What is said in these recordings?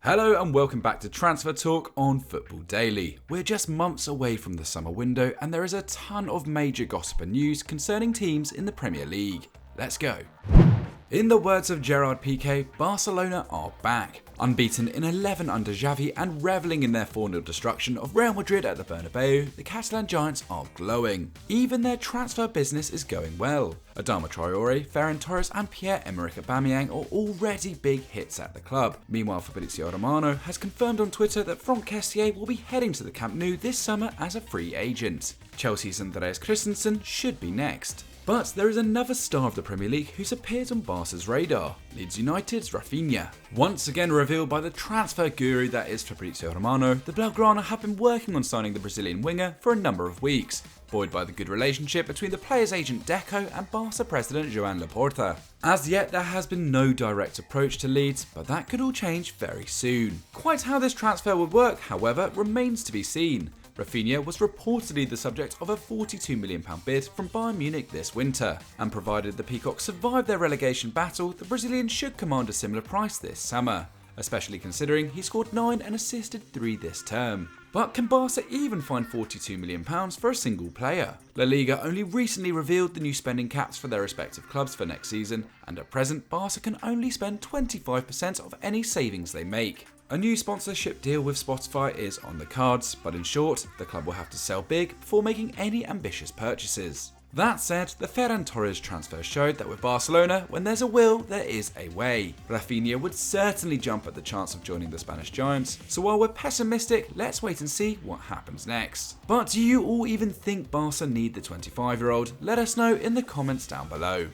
Hello and welcome back to Transfer Talk on Football Daily. We're just months away from the summer window and there is a ton of major gossip and news concerning teams in the Premier League. Let's go. In the words of Gerard Piqué, Barcelona are back. Unbeaten in 11 under Xavi and revelling in their 4-0 destruction of Real Madrid at the Bernabeu, the Catalan Giants are glowing. Even their transfer business is going well. Adama Traore, Ferran Torres and Pierre-Emerick Aubameyang are already big hits at the club. Meanwhile, Fabrizio Romano has confirmed on Twitter that Franck Kessié will be heading to the Camp Nou this summer as a free agent. Chelsea's Andreas Christensen should be next. But there is another star of the Premier League who's appeared on Barca's radar, Leeds United's Raphinha. Once again revealed by the transfer guru that is Fabrizio Romano, the Blaugrana have been working on signing the Brazilian winger for a number of weeks, buoyed by the good relationship between the player's agent Deco and Barca president Joan Laporta. As yet, there has been no direct approach to Leeds, but that could all change very soon. Quite how this transfer would work, however, remains to be seen. Raphinha was reportedly the subject of a £42 million bid from Bayern Munich this winter, and provided the Peacocks survive their relegation battle, the Brazilian should command a similar price this summer, especially considering he scored 9 and assisted 3 this term. But can Barca even find £42 million for a single player? La Liga only recently revealed the new spending caps for their respective clubs for next season, and at present Barca can only spend 25% of any savings they make. A new sponsorship deal with Spotify is on the cards, but in short, the club will have to sell big before making any ambitious purchases. That said, the Ferran Torres transfer showed that with Barcelona, when there's a will, there is a way. Raphinha would certainly jump at the chance of joining the Spanish Giants, so while we're pessimistic, let's wait and see what happens next. But do you all even think Barca need the 25-year-old? Let us know in the comments down below.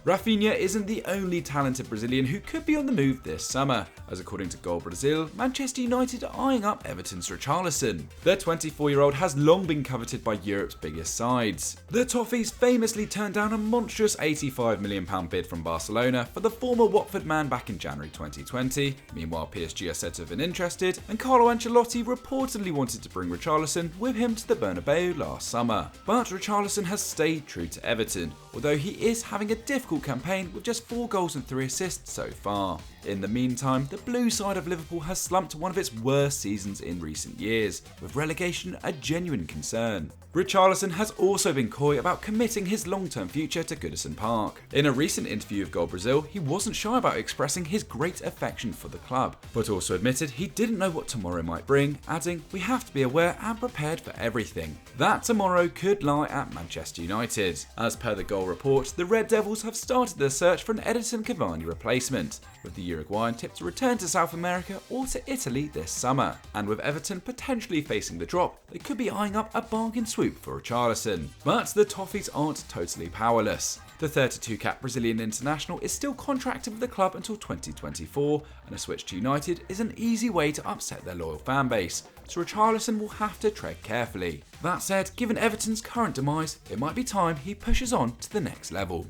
Raphinha isn't the only talented Brazilian who could be on the move this summer, as according to Goal Brazil, Manchester United are eyeing up Everton's Richarlison. The 24-year-old has long been coveted by Europe's biggest sides. The Toffees famously turned down a monstrous £85 million bid from Barcelona for the former Watford man back in January 2020. Meanwhile, PSG are said to have been interested, and Carlo Ancelotti reportedly wanted to bring Richarlison with him to the Bernabeu last summer. But Richarlison has stayed true to Everton, although he is having a difficult campaign with just 4 goals and 3 assists so far. In the meantime, the blue side of Liverpool has slumped to one of its worst seasons in recent years, with relegation a genuine concern. Richarlison has also been coy about committing his long-term future to Goodison Park. In a recent interview with Goal Brazil, he wasn't shy about expressing his great affection for the club, but also admitted he didn't know what tomorrow might bring, adding, "We have to be aware and prepared for everything." That tomorrow could lie at Manchester United. As per the Goal report, the Red Devils have started their search for an Edinson Cavani replacement, with the Uruguayan tipped to return to South America or to Italy this summer. And with Everton potentially facing the drop, they could be eyeing up a bargain swoop for Richarlison. But the Toffees aren't totally powerless. The 32-cap Brazilian international is still contracted with the club until 2024, and a switch to United is an easy way to upset their loyal fan base, so Richarlison will have to tread carefully. That said, given Everton's current demise, it might be time he pushes on to the next level.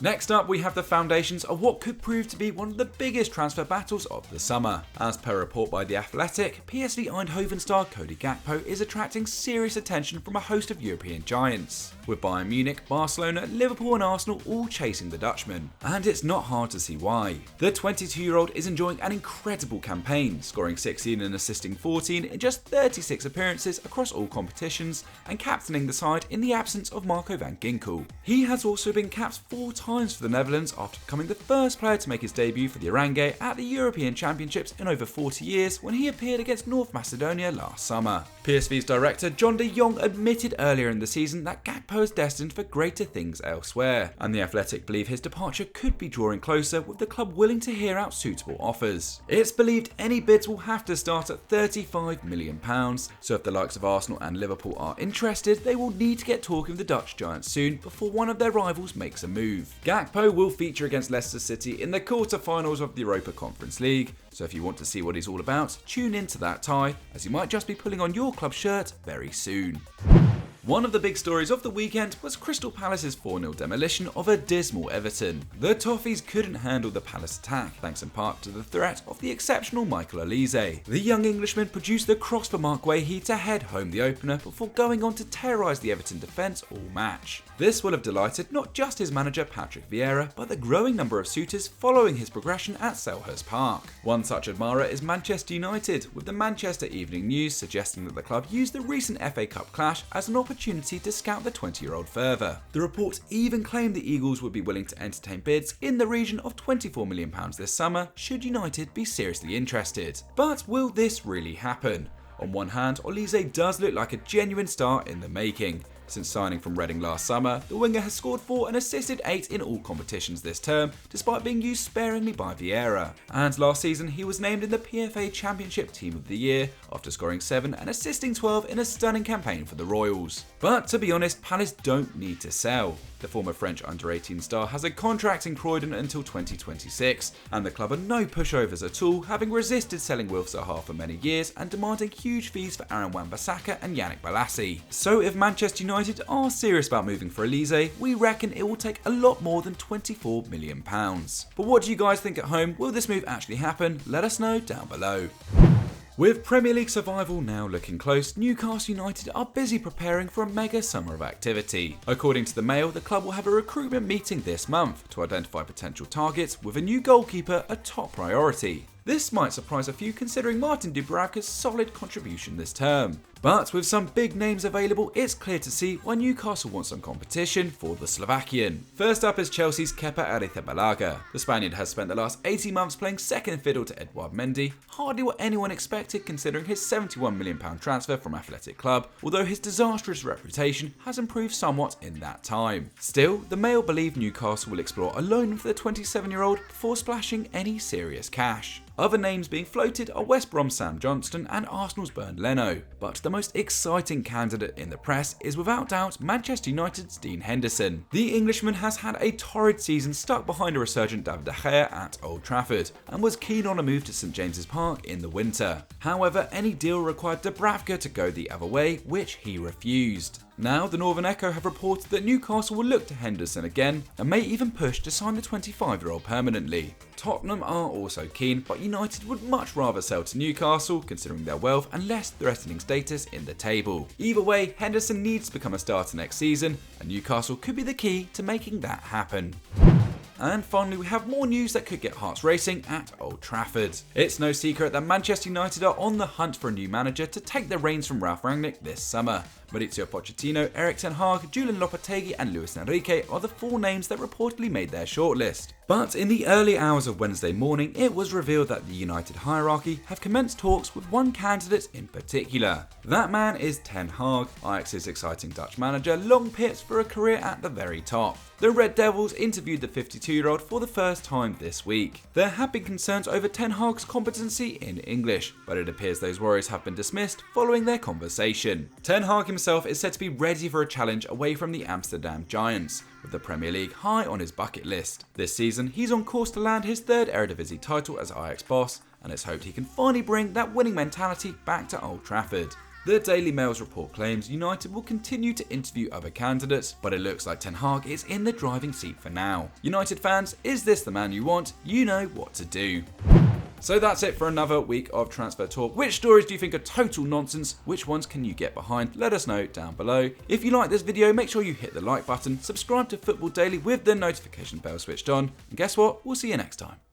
Next up, we have the foundations of what could prove to be one of the biggest transfer battles of the summer. As per a report by The Athletic, PSV Eindhoven star Cody Gakpo is attracting serious attention from a host of European giants, with Bayern Munich, Barcelona, Liverpool and Arsenal all chasing the Dutchman. And it's not hard to see why. The 22-year-old is enjoying an incredible campaign, scoring 16 and assisting 14 in just 36 appearances across all competitions, and captaining the side in the absence of Marco van Ginkel. He has also been capped 4 times for the Netherlands after becoming the first player to make his debut for the Orange at the European Championships in over 40 years when he appeared against North Macedonia last summer. PSV's director John de Jong admitted earlier in the season that Gakpo is destined for greater things elsewhere, and The Athletic believe his departure could be drawing closer, with the club willing to hear out suitable offers. It's believed any bids will have to start at £35 million, so if the likes of Arsenal and Liverpool are interested, they will need to get talking with the Dutch giants soon before one of their rivals makes a move. Gakpo will feature against Leicester City in the quarter-finals of the Europa Conference League, so if you want to see what he's all about, tune in to that tie, as he might just be pulling on your club shirt very soon. One of the big stories of the weekend was Crystal Palace's 4-0 demolition of a dismal Everton. The Toffees couldn't handle the Palace attack, thanks in part to the threat of the exceptional Michael Olise. The young Englishman produced the cross for Mark Guehi to head home the opener before going on to terrorise the Everton defence all match. This will have delighted not just his manager Patrick Vieira, but the growing number of suitors following his progression at Selhurst Park. One such admirer is Manchester United, with the Manchester Evening News suggesting that the club used the recent FA Cup clash as an opportunity to scout the 20-year-old further. The report even claimed the Eagles would be willing to entertain bids in the region of £24 million this summer should United be seriously interested. But will this really happen? On one hand, Olise does look like a genuine star in the making. Since signing from Reading last summer, the winger has scored 4 and assisted 8 in all competitions this term, despite being used sparingly by Vieira. And last season, he was named in the PFA Championship Team of the Year after scoring 7 and assisting 12 in a stunning campaign for the Royals. But to be honest, Palace don't need to sell. The former French under-18 star has a contract in Croydon until 2026, and the club are no pushovers at all, having resisted selling Wilf Zaha for many years and demanding huge fees for Aaron Wan-Bissaka and Yannick Bolasie. So if Manchester United are serious about moving for Olise, we reckon it will take a lot more than £24 million. But what do you guys think at home? Will this move actually happen? Let us know down below. With Premier League survival now looking close, Newcastle United are busy preparing for a mega summer of activity. According to the Mail, the club will have a recruitment meeting this month to identify potential targets, with a new goalkeeper a top priority. This might surprise a few considering Martin Dubravka's solid contribution this term. But with some big names available, it's clear to see why Newcastle want some competition for the Slovakian. First up is Chelsea's Kepa Arrizabalaga. The Spaniard has spent the last 18 months playing second fiddle to Edouard Mendy, hardly what anyone expected considering his £71 million transfer from Athletic Club, although his disastrous reputation has improved somewhat in that time. Still, the Mail believe Newcastle will explore a loan for the 27-year-old before splashing any serious cash. Other names being floated are West Brom's Sam Johnston and Arsenal's Bernd Leno, but the most exciting candidate in the press is without doubt Manchester United's Dean Henderson. The Englishman has had a torrid season stuck behind a resurgent David De Gea at Old Trafford and was keen on a move to St James's Park in the winter. However, any deal required Dubravka to go the other way, which he refused. Now, the Northern Echo have reported that Newcastle will look to Henderson again and may even push to sign the 25-year-old permanently. Tottenham are also keen, but United would much rather sell to Newcastle considering their wealth and less threatening status in the table. Either way, Henderson needs to become a starter next season, and Newcastle could be the key to making that happen. And finally, we have more news that could get hearts racing at Old Trafford. It's no secret that Manchester United are on the hunt for a new manager to take the reins from Ralf Rangnick this summer. Maurizio Pochettino, Erik ten Hag, Julian Lopetegui and Luis Enrique are the 4 names that reportedly made their shortlist. But in the early hours of Wednesday morning, it was revealed that the United hierarchy have commenced talks with one candidate in particular. That man is Ten Hag, Ajax's exciting Dutch manager, long pitched for a career at the very top. The Red Devils interviewed the 52-year-old for the first time this week. There have been concerns over Ten Hag's competency in English, but it appears those worries have been dismissed following their conversation. Ten Hag himself is said to be ready for a challenge away from the Amsterdam Giants, with the Premier League high on his bucket list. This season, he's on course to land his 3rd Eredivisie title as Ajax boss, and it's hoped he can finally bring that winning mentality back to Old Trafford. The Daily Mail's report claims United will continue to interview other candidates, but it looks like Ten Hag is in the driving seat for now. United fans, is this the man you want? You know what to do. So that's it for another week of transfer talk. Which stories do you think are total nonsense? Which ones can you get behind? Let us know down below. If you like this video, make sure you hit the like button, subscribe to Football Daily with the notification bell switched on, and guess what? We'll see you next time.